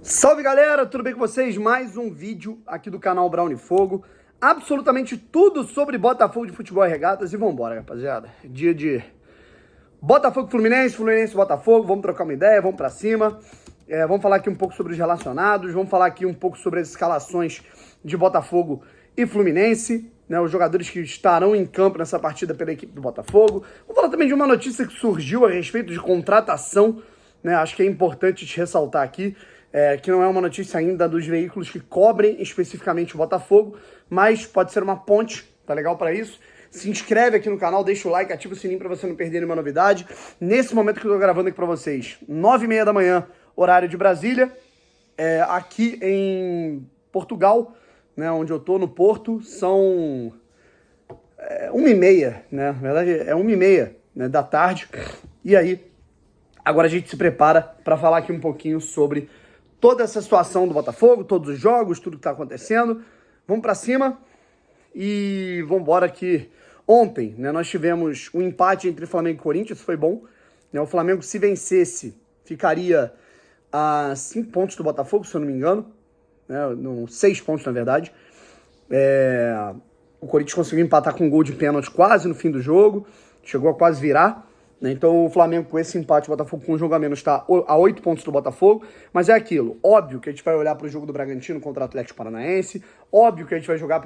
Salve galera, tudo bem com vocês? Mais um vídeo aqui do canal Brown Fogo. Absolutamente tudo sobre Botafogo de Futebol e Regatas. E vambora, rapaziada. Dia de Botafogo Fluminense, Fluminense Botafogo. Vamos trocar uma ideia, vamos pra cima. Vamos falar aqui um pouco sobre os relacionados. Vamos falar aqui um pouco sobre as escalações de Botafogo e Fluminense, né, os jogadores que estarão em campo nessa partida pela equipe do Botafogo. Vamos falar também de uma notícia que surgiu a respeito de contratação, né? Acho que é importante te ressaltar aqui. Que não é uma notícia ainda dos veículos que cobrem especificamente o Botafogo, mas pode ser uma ponte, tá legal para isso? Se inscreve aqui no canal, deixa o like, ativa o sininho para você não perder nenhuma novidade. Nesse momento que eu tô gravando aqui para vocês, 9h30 da manhã, horário de Brasília, aqui em Portugal, né, onde eu tô, no Porto, são 1h30, né? Na verdade é 1h30, né, da tarde. E aí, agora a gente se prepara para falar aqui um pouquinho sobre toda essa situação do Botafogo, todos os jogos, tudo que tá acontecendo. Vamos pra cima e vamos embora que ontem, né, nós tivemos um empate entre Flamengo e Corinthians, isso foi bom. Né, o Flamengo, se vencesse, ficaria a 5 pontos do Botafogo, se eu não me engano. Né, 6 pontos, na verdade. O Corinthians conseguiu empatar com um gol de pênalti quase no fim do jogo, chegou a quase virar. Então o Flamengo, com esse empate, o Botafogo com um jogo a menos, está a 8 pontos do Botafogo. Mas é aquilo, óbvio que a gente vai olhar para o jogo do Bragantino contra o Atlético Paranaense, óbvio que a gente vai jogar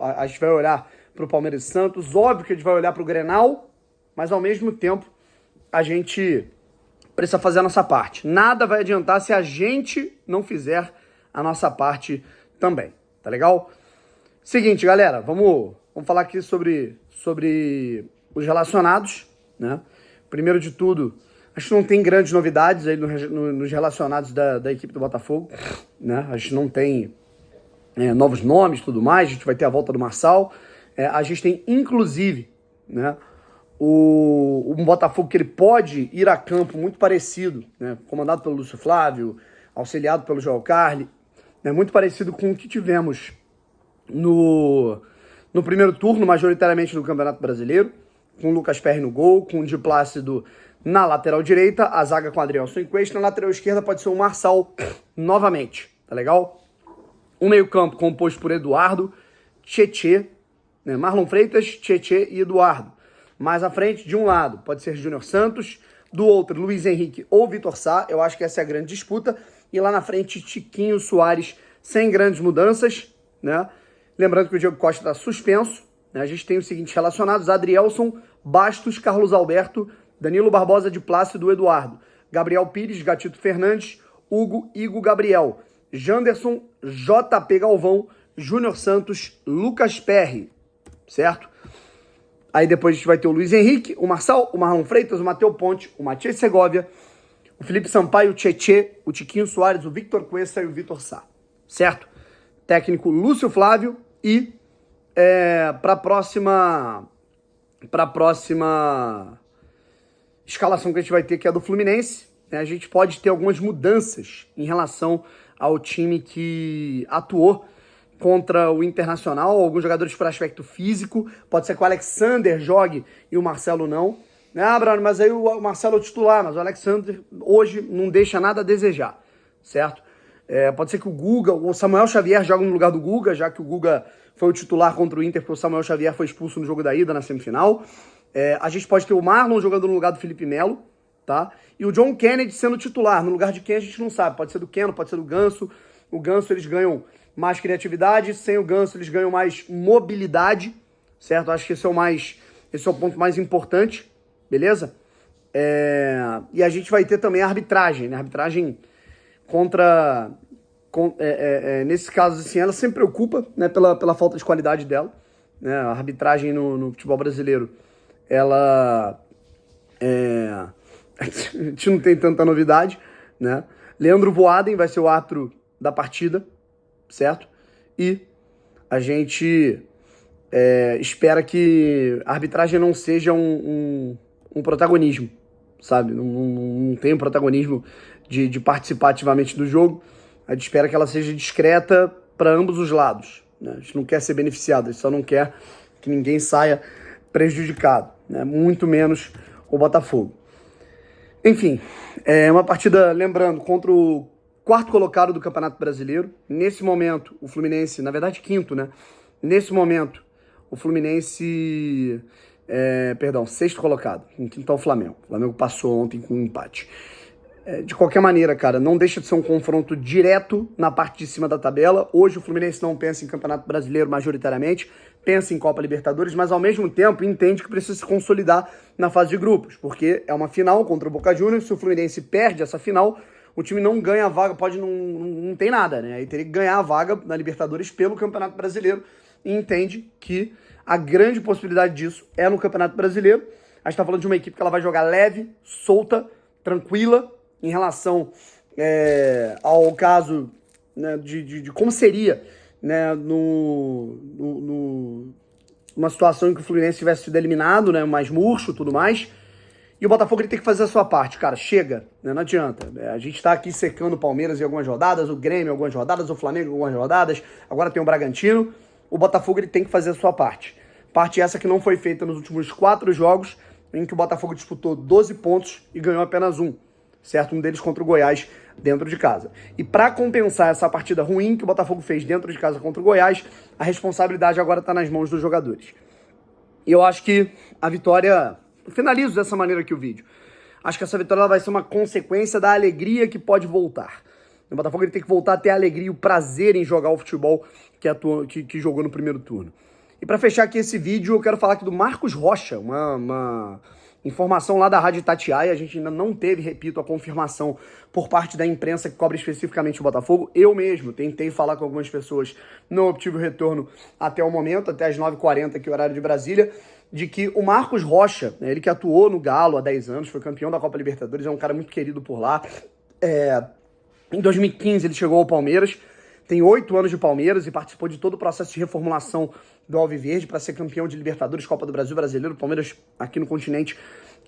a gente vai olhar para o Palmeiras e Santos, óbvio que a gente vai olhar para o Grenal, mas ao mesmo tempo a gente precisa fazer a nossa parte. Nada vai adiantar se a gente não fizer a nossa parte também, tá legal? Seguinte, galera, vamos falar aqui sobre os relacionados, né? Primeiro de tudo, acho que não tem grandes novidades aí nos relacionados da equipe do Botafogo, né? A gente não tem novos nomes e tudo mais, a gente vai ter a volta do Marçal. A gente tem, inclusive, né, um Botafogo que ele pode ir a campo muito parecido, né, comandado pelo Lúcio Flávio, auxiliado pelo João Carli, né, muito parecido com o que tivemos no primeiro turno, majoritariamente do Campeonato Brasileiro, com o Lucas Perry no gol, com o Di Plácido na lateral direita, a zaga com o Adrielson e Cuesta, na lateral esquerda pode ser o Marçal novamente, tá legal? O meio-campo composto por Eduardo, Tietê, né? Marlon Freitas, Tietê e Eduardo. Mais à frente, de um lado, pode ser Júnior Santos, do outro, Luiz Henrique ou Vitor Sá, eu acho que essa é a grande disputa, e lá na frente, Tiquinho Soares, sem grandes mudanças, né? Lembrando que o Diego Costa está suspenso. A gente tem os seguintes relacionados: Adrielson, Bastos, Carlos Alberto, Danilo Barbosa, Di Plácido, Eduardo, Gabriel Pires, Gatito Fernandes, Hugo, Igor Gabriel, Janderson, JP Galvão, Júnior Santos, Lucas Perry, certo? Aí depois a gente vai ter o Luiz Henrique, o Marçal, o Marlon Freitas, o Matheus Ponte, o Matias Segovia, o Felipe Sampaio, o Tietê, o Tiquinho Soares, o Victor Cuesta e o Vitor Sá, certo? Técnico Lúcio Flávio e para a próxima escalação que a gente vai ter, que é do Fluminense, né, a gente pode ter algumas mudanças em relação ao time que atuou contra o Internacional, alguns jogadores por aspecto físico, pode ser que o Alexander jogue e o Marcelo não. Bruno, mas aí o Marcelo é o titular, mas o Alexander hoje não deixa nada a desejar, certo? Pode ser que o Samuel Xavier jogue no lugar do Guga, já que o Guga foi o titular contra o Inter, porque o Samuel Xavier foi expulso no jogo da ida, na semifinal. A gente pode ter o Marlon jogando no lugar do Felipe Melo, tá? E o John Kennedy sendo titular, no lugar de quem a gente não sabe. Pode ser do Keno, pode ser do Ganso. O Ganso, eles ganham mais criatividade, sem o Ganso eles ganham mais mobilidade, certo? Acho que esse é o ponto mais importante, beleza? E a gente vai ter também a arbitragem, né? A arbitragem nesse caso, assim, ela sempre preocupa, né, pela falta de qualidade dela, né? A arbitragem no futebol brasileiro, ela a gente não tem tanta novidade, né? Leandro Voaden vai ser o árbitro da partida, certo? E a gente espera que a arbitragem não seja um protagonismo, sabe? Não tem um protagonismo de participar ativamente do jogo. A gente espera que ela seja discreta para ambos os lados, né? A gente não quer ser beneficiado, a gente só não quer que ninguém saia prejudicado, né? Muito menos o Botafogo. Enfim, é uma partida, lembrando, contra o quarto colocado do Campeonato Brasileiro. Nesse momento, o Fluminense, na verdade, quinto, né? Nesse momento, o Fluminense... sexto colocado. Em quinto é o Flamengo. O Flamengo passou ontem com um empate. De qualquer maneira, cara, não deixa de ser um confronto direto na parte de cima da tabela. Hoje o Fluminense não pensa em Campeonato Brasileiro majoritariamente, pensa em Copa Libertadores, mas ao mesmo tempo entende que precisa se consolidar na fase de grupos, porque é uma final contra o Boca Juniors. Se o Fluminense perde essa final, o time não ganha a vaga, não tem nada, né? Aí teria que ganhar a vaga na Libertadores pelo Campeonato Brasileiro e entende que a grande possibilidade disso é no Campeonato Brasileiro. A gente tá falando de uma equipe que ela vai jogar leve, solta, tranquila, em relação ao caso, né, de como seria, né, numa situação em que o Fluminense tivesse sido eliminado, né, mais murcho e tudo mais. E o Botafogo ele tem que fazer a sua parte, cara. Chega, né, não adianta. A gente tá aqui secando o Palmeiras em algumas rodadas, o Grêmio em algumas rodadas, o Flamengo em algumas rodadas, agora tem o Bragantino. O Botafogo ele tem que fazer a sua parte. Parte essa que não foi feita nos últimos 4 jogos, em que o Botafogo disputou 12 pontos e ganhou apenas 1. Certo? Um deles contra o Goiás dentro de casa. E para compensar essa partida ruim que o Botafogo fez dentro de casa contra o Goiás, a responsabilidade agora está nas mãos dos jogadores. E eu acho que a vitória... Eu finalizo dessa maneira aqui o vídeo. Acho que essa vitória ela vai ser uma consequência da alegria que pode voltar. O Botafogo ele tem que voltar a ter a alegria e o prazer em jogar o futebol que jogou no primeiro turno. E para fechar aqui esse vídeo, eu quero falar aqui do Marcos Rocha, uma informação lá da Rádio Itatiaia. A gente ainda não teve, repito, a confirmação por parte da imprensa que cobre especificamente o Botafogo. Eu mesmo tentei falar com algumas pessoas, não obtive o retorno até o momento, até as 9h40 aqui, horário de Brasília, de que o Marcos Rocha, né, ele que atuou no Galo há 10 anos, foi campeão da Copa Libertadores, é um cara muito querido por lá. Em 2015 ele chegou ao Palmeiras, tem 8 anos de Palmeiras e participou de todo o processo de reformulação do Alviverde para ser campeão de Libertadores, Copa do Brasil, Brasileiro. O Palmeiras aqui no continente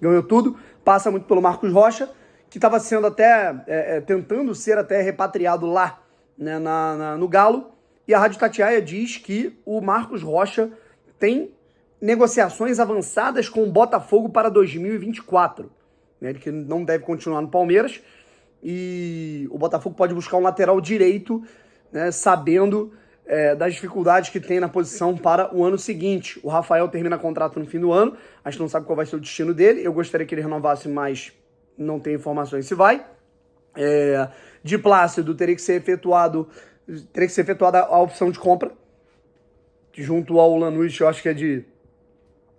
ganhou tudo. Passa muito pelo Marcos Rocha, que estava sendo até, tentando ser até repatriado lá, né, no Galo. E a Rádio Itatiaia diz que o Marcos Rocha tem negociações avançadas com o Botafogo para 2024. Né, ele que não deve continuar no Palmeiras. E o Botafogo pode buscar um lateral direito, né, sabendo das dificuldades que tem na posição para o ano seguinte. O Rafael termina contrato no fim do ano, a gente não sabe qual vai ser o destino dele. Eu gostaria que ele renovasse, mas não tem informações se vai. De Plácido teria que ser efetuada a opção de compra, junto ao Lanús, eu acho que é de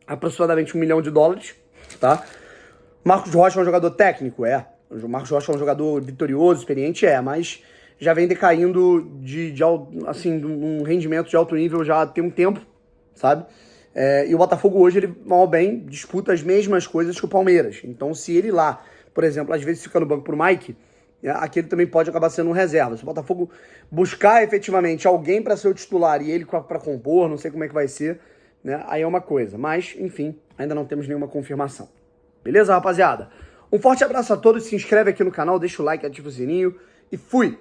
aproximadamente $1 milhão, tá? Marcos Rocha é um jogador técnico? O Marcos Rocha é um jogador vitorioso, experiente, mas já vem decaindo de um rendimento de alto nível já tem um tempo, sabe? E o Botafogo hoje, ele, mal ou bem, disputa as mesmas coisas que o Palmeiras. Então, se ele lá, por exemplo, às vezes fica no banco pro Mike, aqui ele também pode acabar sendo um reserva. Se o Botafogo buscar efetivamente alguém para ser o titular e ele para compor, não sei como é que vai ser, né? Aí é uma coisa. Mas, enfim, ainda não temos nenhuma confirmação. Beleza, rapaziada? Um forte abraço a todos, se inscreve aqui no canal, deixa o like, ativa o sininho e fui!